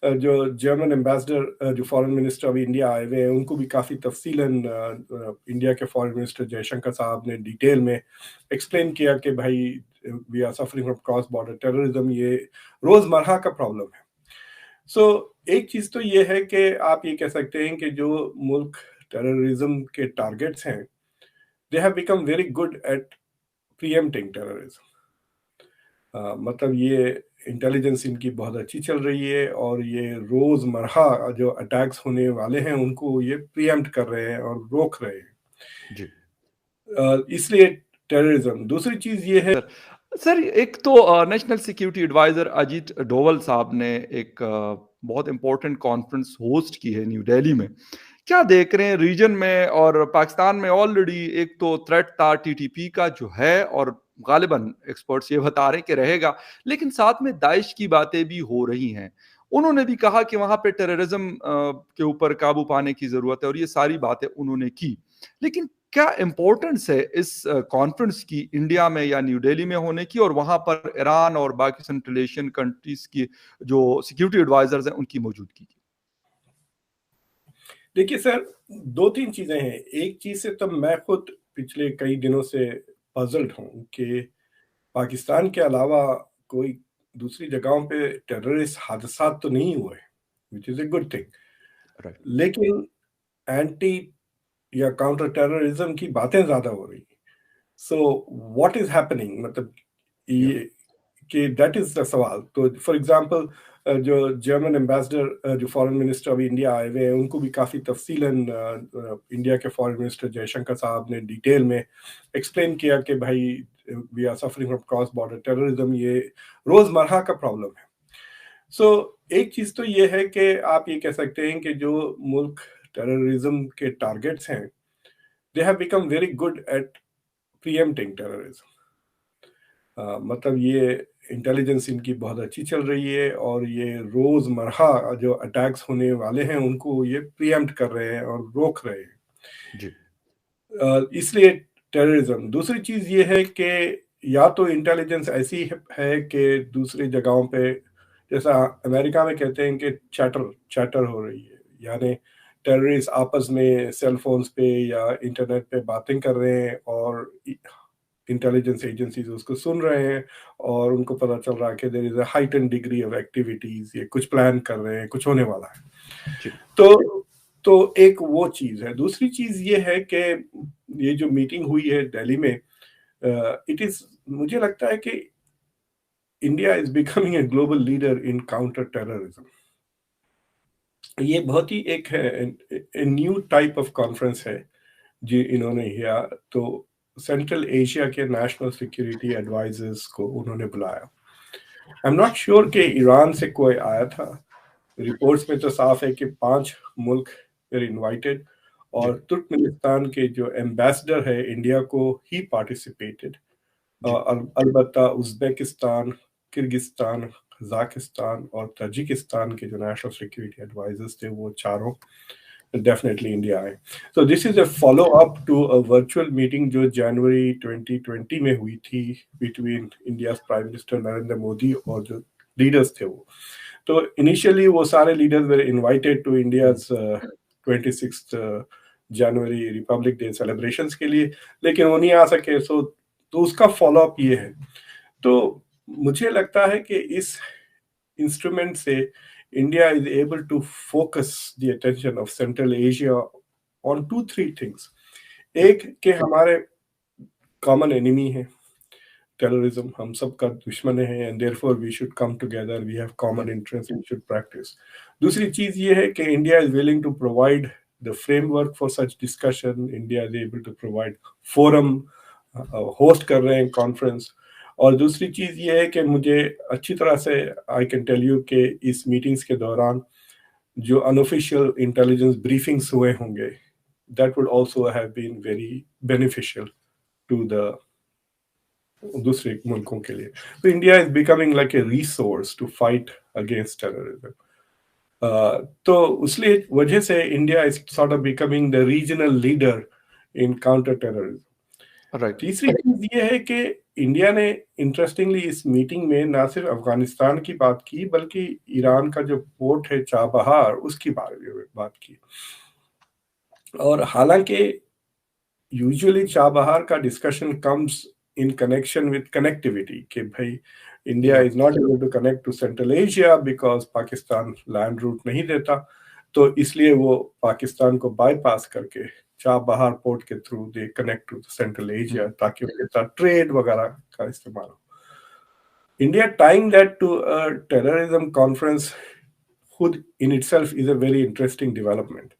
جو German ambassador جو foreign minister ابھی انڈیا آئے ہوئے ہیں ان کو بھی کافی تفصیلاً انڈیا کے فارن منسٹر جے شنکر صاحب نے ڈیٹیل میں ایکسپلین کیا کہ بھائی we are suffering from cross border terrorism, یہ روزمرہ کا پرابلم ہے. سو ایک چیز تو یہ ہے کہ آپ یہ کہہ سکتے ہیں کہ جو ملک ٹیررزم کے ٹارگیٹس ہیں they have become very good at preempting terrorism. مطلب یہ انٹیلیجنس ان کی بہت اچھی چل رہی ہے اور یہ روزمرہ جو اٹیکس ہونے والے ہیں ان کو یہ پریمپٹ کر رہے ہیں اور روک رہے ہیں جی. اس لیے ٹیررزم. دوسری چیز یہ ہے سر، ایک تو national security adviser Ajit Doval صاحب نے ایک بہت امپورٹنٹ کانفرنس ہوسٹ کی ہے نیو دہلی میں. کیا دیکھ رہے ہیں ریجن میں اور پاکستان میں آلریڈی ایک تو تھریٹ تھا ٹی ٹی پی کا جو ہے اور غالباً ایکسپرٹس یہ بتا رہے ہیں کہ رہے گا، لیکن ساتھ میں داعش کی باتیں بھی ہو رہی ہیں. انہوں نے بھی کہا کہ وہاں پہ ٹیررزم کے اوپر قابو پانے کی ضرورت ہے اور یہ ساری باتیں انہوں نے کی. لیکن کیا امپورٹنس ہے اس کانفرنس کی انڈیا میں یا نیو دہلی میں ہونے کی اور وہاں پر ایران اور باقی سینٹرل ایشین کنٹریز کی جو سیکیورٹی ایڈوائزرز ہیں ان کی موجودگی کی؟ دیکھیے سر، دو تین چیزیں ہیں. ایک چیز سے تو میں خود پچھلے کئی دنوں سے پزلڈ ہوں کہ پاکستان کے علاوہ کوئی دوسری جگہوں پہ ٹیررسٹ حادثات تو نہیں ہوئے، وچ از اے گڈ تھنگ، لیکن اینٹی یا کاؤنٹر ٹیررزم کی باتیں زیادہ ہو رہی ہیں. سو واٹ از ہیپننگ، مطلب یہ کہ دیٹ از دا سوال. تو فار ایگزامپل جو جرمن ایمبیسڈر جو فارن منسٹر ابھی انڈیا آئے ہوئے ہیں ان کو بھی کافی تفصیلاً انڈیا کے فارن منسٹر جے شنکر صاحب نے ڈیٹیل میں ایکسپلین کیا کہ بھائی we are suffering from cross border terrorism, یہ روزمرہ کا پرابلم ہے. سو ایک چیز تو یہ ہے کہ آپ یہ کہہ سکتے ہیں کہ جو ملک ٹیررزم کے ٹارگیٹس ہیں they have become very good at preempting terrorism. مطلب یہ انٹیلیجنس ان کی بہت اچھی چل رہی ہے اور یہ روزمرہ جو اٹیکس ہونے والے ہیں ان کو یہ پریمپٹ کر رہے ہیں اور روک رہے ہیں. جی. اس لیے ٹیررزم. دوسری چیز یہ ہے کہ یا تو انٹیلیجنس ایسی ہے کہ دوسری جگہوں پہ جیسا امریکہ میں کہتے ہیں کہ چیٹر ہو رہی ہے، یعنی ٹیررسٹ آپس میں سیل فونز پہ یا انٹرنیٹ پہ باتیں کر رہے ہیں اور انٹیلیجنس ایجنسیز اس کو سن رہے ہیں اور ان کو پتہ چل رہا ہے کہ دیر از اے ہائٹن ڈگری آف ایکٹیویٹیز، یہ کچھ پلان کر رہے ہیں، کچھ ہونے والا ہے. تو ایک وہ چیز ہے. دوسری چیز یہ ہے کہ یہ جو میٹنگ ہوئی ہے دہلی میں، اٹ از، مجھے لگتا ہے کہ India is becoming a global leader in counter terrorism. یہ بہت ہی ایک ہے نیو ٹائپ آف کانفرنس ہے جی انہوں نے کیا. تو سینٹرل ایشیا کے نیشنل سیکیورٹی ایڈوائزرز کو انہوں نے بلایا. آئی ایم ناٹ شیور کہ ایران سے کوئی آیا تھا. رپورٹس میں تو صاف ہے کہ 5 ملک انوائٹڈ اور ترکمنستان کے جو ایمبیسڈر ہے انڈیا کو ہی پارٹیسپیٹڈ. البتہ ازبیکستان، کرگزستان، قزاقستان اور تاجکستان کے جو نیشنل سیکیورٹی ایڈوائزرز تھے وہ چاروں ڈیفینیٹلی انڈیا آئے. So this is a follow up to a virtual meeting جو جنوری 2020 میں ہوئی تھی between India's Prime Minister Narendra Modi اور جو لیڈرز تھے وہ. تو انیشیلی وہ سارے leaders were invited to India's 26th January republic day celebrations کے لیے، لیکن وہ نہیں آ سکے. تو اس کا فالو اپ یہ ہے. تو مجھے لگتا ہے کہ اس انسٹرومنٹ سے India is able to focus the attention of Central Asia on 2-3 things. ایک کہ ہمارے common enemy ہے terrorism، ہم سب کا دشمن ہے and therefore we should come together, we have common interests, we should practice. دوسری چیز یہ ہے کہ India is willing to provide the framework for such discussion. India is able to provide forum, host کر رہے ہیں conference. اور دوسری چیز یہ ہے کہ مجھے اچھی طرح سے آئی کین ٹیل یو کہ اس میٹنگز کے دوران جو انوفیشیل انٹیلیجنس بریفنگس ہوئے ہوں گے that would also have been very beneficial to the دوسرے ملکوں کے لیے. تو India is becoming like a resource to fight against terrorism. تو اس لیے وجہ سے India is sort of becoming the regional leader in counter terrorism. تیسری چیز یہ ہے کہ इंडिया ने इंटरेस्टिंगली इस मीटिंग में ना सिर्फ अफगानिस्तान की बात की बल्कि ईरान का जो पोर्ट है चाबहार उसकी बात की। और हालांकि यूजुअली चाबहार का discussion comes in connection with connectivity कि भाई India is not able to connect to Central Asia because Pakistan land route नहीं देता, तो इसलिए वो पाकिस्तान को बाईपास करके चाबहार पोर्ट के through they connect to Central Asia ताकि उनके साथ ट्रेड वगैरह का इस्तेमाल हो। India tying that to a terrorism conference खुद in itself is a very interesting development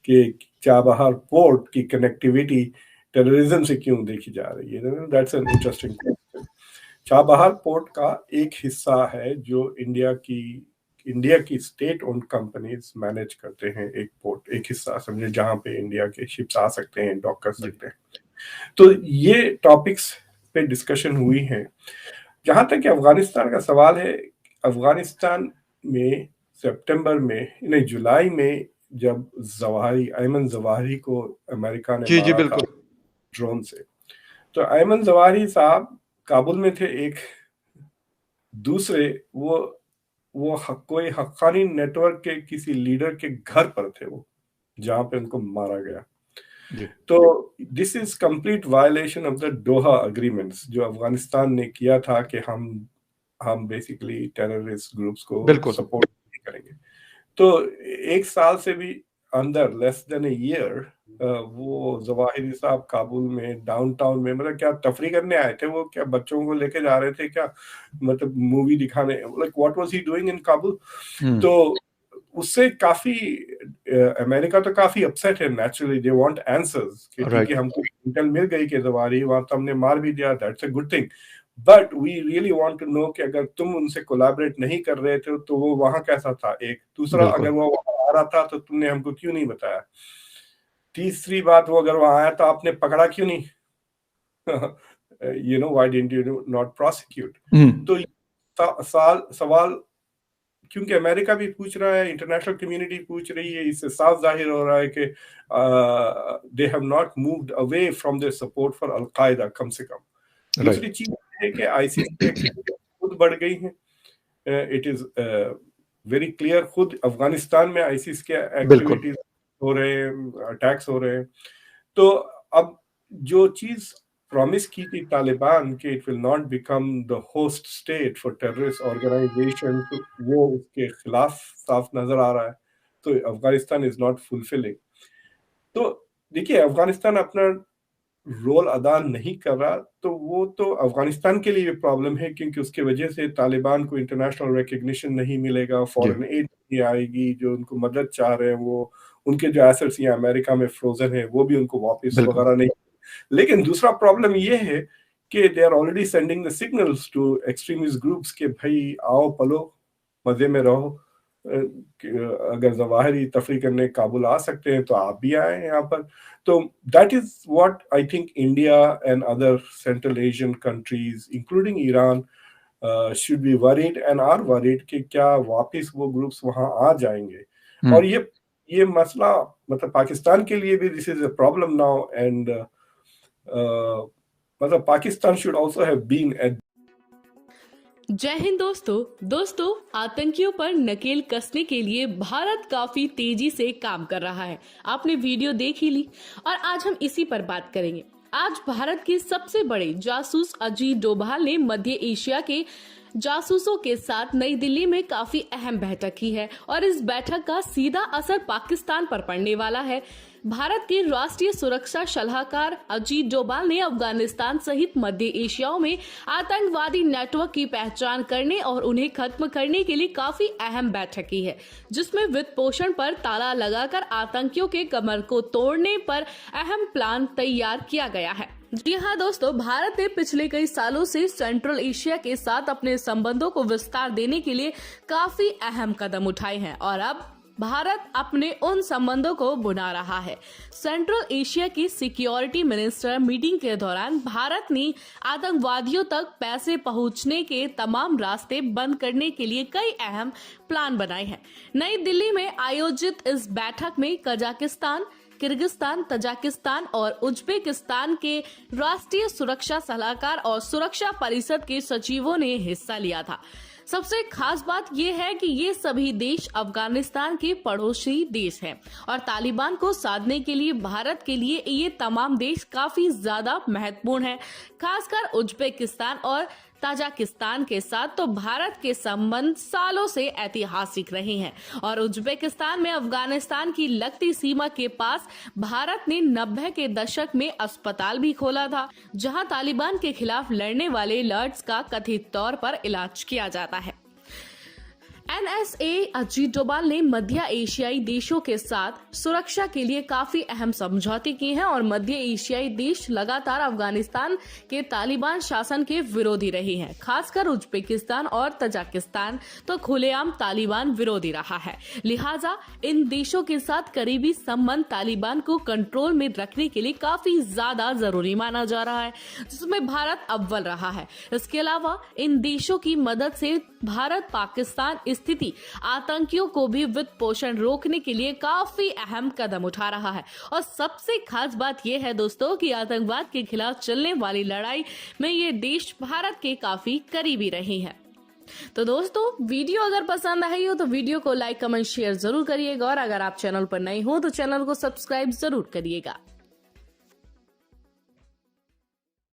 कि चाबहार पोर्ट की कनेक्टिविटी टेररिज्म से क्यों देखी जा रही है। That's an interesting question. Chabahar port का एक हिस्सा है जो इंडिया की स्टेट ओन्ड कंपनीज मैनेज करते हैं। एक पोर्ट, एक हिस्सा समझे जहां पे इंडिया के शिप्स आ सकते हैं, डॉक कर सकते हैं। तो ये टॉपिक्स पे डिस्कशन हुई है। जहां तक अफगानिस्तान का सवाल है, अफगानिस्तान में सितंबर में नहीं जुलाई में जब अयमन जवाहिरी को अमेरिका ने मारा था ड्रोन से, तो अयमन जवाहिरी साहब काबुल में थे। एक दूसरे वो कोई हक्कानी नेटवर्क के किसी लीडर के घर पर थे वो, जहां पे उनको मारा गया। तो this is complete violation of the Doha agreements जो अफगानिस्तान ने किया था कि हम बेसिकली टेररिस्ट ग्रुप्स को सपोर्ट नहीं करेंगे। तो एक साल से भी अंदर, लेस देन ए ईयर, वो जवाहिरी साहब काबुल में डाउनटाउन में, मतलब क्या तफरी करने आए थे वो, क्या बच्चों को लेके जा रहे थे क्या, मतलब मूवी दिखाने, like what was he doing in Kabul. तो उससे काफी अमेरिका तो काफी अपसेट है। नेचुरली दे वांट आंसर्स कि ठीक है हमको इंटेल मिल गई कि जवाहिरी वहां तो हमने मार भी दिया, that's a good thing, but we really want to know कि अगर तुम उनसे कोलैबोरेट नहीं कर रहे थे तो वो वहां कैसा था। एक दूसरा, अगर वो वहां आ रहा था तो तुमने हमको क्यों नहीं बताया। तीसरी बात, वो अगर वहां आया तो आपने पकड़ा क्यों नहीं, you know why didn't you not prosecute. तो सवाल क्योंकि अमेरिका भी पूछ रहा है, इंटरनेशनल कम्युनिटी पूछ रही है, इससे साफ जाहिर हो रहा है कि they have not moved away from their support for al Qaeda कम से कम। दूसरी चीज है कि आईसिस की एक्टिविटी खुद बढ़ गई है। इट इज वेरी क्लियर, खुद अफगानिस्तान में आईसिस के एक्टिविटीज हो रहे हैं, अटैक्स हो रहे हैं। तो अब जो चीज प्रॉमिस की थी तालिबान कि it will not become the host state for terrorist organization, तो वो उसके खिलाफ साफ नजर आ रहा है। तो अफगानिस्तान इज नॉट फुलफिलिंग। तो देखिए, अफगानिस्तान अपना रोल अदा नहीं कर रहा, तो वो तो अफगानिस्तान के लिए प्रॉब्लम है, क्योंकि उसके वजह से तालिबान को इंटरनेशनल रिकग्निशन नहीं मिलेगा, फॉरेन एड नहीं आएगी, जो उनको मदद चाह रहे हैं वो, उनके जो एसेट्स यहाँ अमेरिका में फ्रोजन है वो भी उनको वापस वगैरह नहीं। लेकिन दूसरा प्रॉब्लम ये है कि they are already sending the signals to extremist groups के भाई आओ पलो, मजे में रहो, अगर जवाहिरी तफरी करने काबुल आ सकते हैं तो आप भी आए यहाँ पर। तो that is what I think India and other central Asian countries including Iran should be worried and are worried कि क्या वापस वो ग्रुप्स वहां आ जाएंगे। और ये मसला मतलब पाकिस्तान के लिए भी this is a problem now, and मतलब Pakistan should also have been at. जय हिंद दोस्तों, आतंकियों पर नकेल कसने के लिए भारत काफी तेजी से काम कर रहा है। आपने वीडियो देख ही ली और आज हम इसी पर बात करेंगे। आज भारत के सबसे बड़े जासूस अजीत डोभाल ने मध्य एशिया के जासूसों के साथ नई दिल्ली में काफी अहम बैठक की है और इस बैठक का सीधा असर पाकिस्तान पर पड़ने वाला है। भारत के राष्ट्रीय सुरक्षा सलाहकार अजीत डोभाल ने अफगानिस्तान सहित मध्य एशिया में आतंकवादी नेटवर्क की पहचान करने और उन्हें खत्म करने के लिए काफी अहम बैठक की है, जिसमें वित्त पोषण पर ताला लगाकर आतंकियों के कमर को तोड़ने पर अहम प्लान तैयार किया गया है। जी हाँ दोस्तों, भारत ने पिछले कई सालों से सेंट्रल एशिया के साथ अपने संबंधों को विस्तार देने के लिए काफी अहम कदम उठाए हैं और अब भारत अपने उन संबंधों को बुना रहा है। सेंट्रल एशिया की सिक्योरिटी मिनिस्टर मीटिंग के दौरान भारत ने आतंकवादियों तक पैसे पहुंचने के तमाम रास्ते बंद करने के लिए कई अहम प्लान बनाए हैं। नई दिल्ली में आयोजित इस बैठक में कजाकिस्तान, किर्गिस्तान, तजाकिस्तान और उज्बेकिस्तान के राष्ट्रीय सुरक्षा सलाहकार और सुरक्षा परिषद के सचिवों ने हिस्सा लिया था। सबसे खास बात यह है कि ये सभी देश अफगानिस्तान के पड़ोसी देश हैं और तालिबान को साधने के लिए भारत के लिए ये तमाम देश काफी ज्यादा महत्वपूर्ण है। खासकर उज्बेकिस्तान और ताजिकिस्तान के साथ तो भारत के संबंध सालों से ऐतिहासिक रहे हैं और उज्बेकिस्तान में अफगानिस्तान की लगती सीमा के पास भारत ने 90 के दशक में अस्पताल भी खोला था, जहां तालिबान के खिलाफ लड़ने वाले लर्ड्स का कथित तौर पर इलाज किया जाता है। NSA अजीत डोभाल ने मध्य एशियाई देशों के साथ सुरक्षा के लिए काफी अहम समझौते किए हैं और मध्य एशियाई देश लगातार अफगानिस्तान के तालिबान शासन के विरोधी रहे हैं। खासकर उज्बेकिस्तान और तजाकिस्तान तो खुलेआम तालिबान विरोधी रहा है, लिहाजा इन देशों के साथ करीबी संबंध तालिबान को कंट्रोल में रखने के लिए काफी ज्यादा जरूरी माना जा रहा है, जिसमें भारत अव्वल रहा है। इसके अलावा इन देशों की मदद से भारत पाकिस्तान स्थिति आतंकियों को भी वित्त पोषण रोकने के लिए काफी अहम कदम उठा रहा है। और सबसे खास बात यह है दोस्तों कि आतंकवाद के खिलाफ चलने वाली लड़ाई में ये देश भारत के काफी करीबी रहे हैं। तो दोस्तों, वीडियो अगर पसंद आई हो तो वीडियो को लाइक, कमेंट, शेयर जरूर करिएगा और अगर आप चैनल पर नए हो तो चैनल को सब्सक्राइब जरूर करिएगा।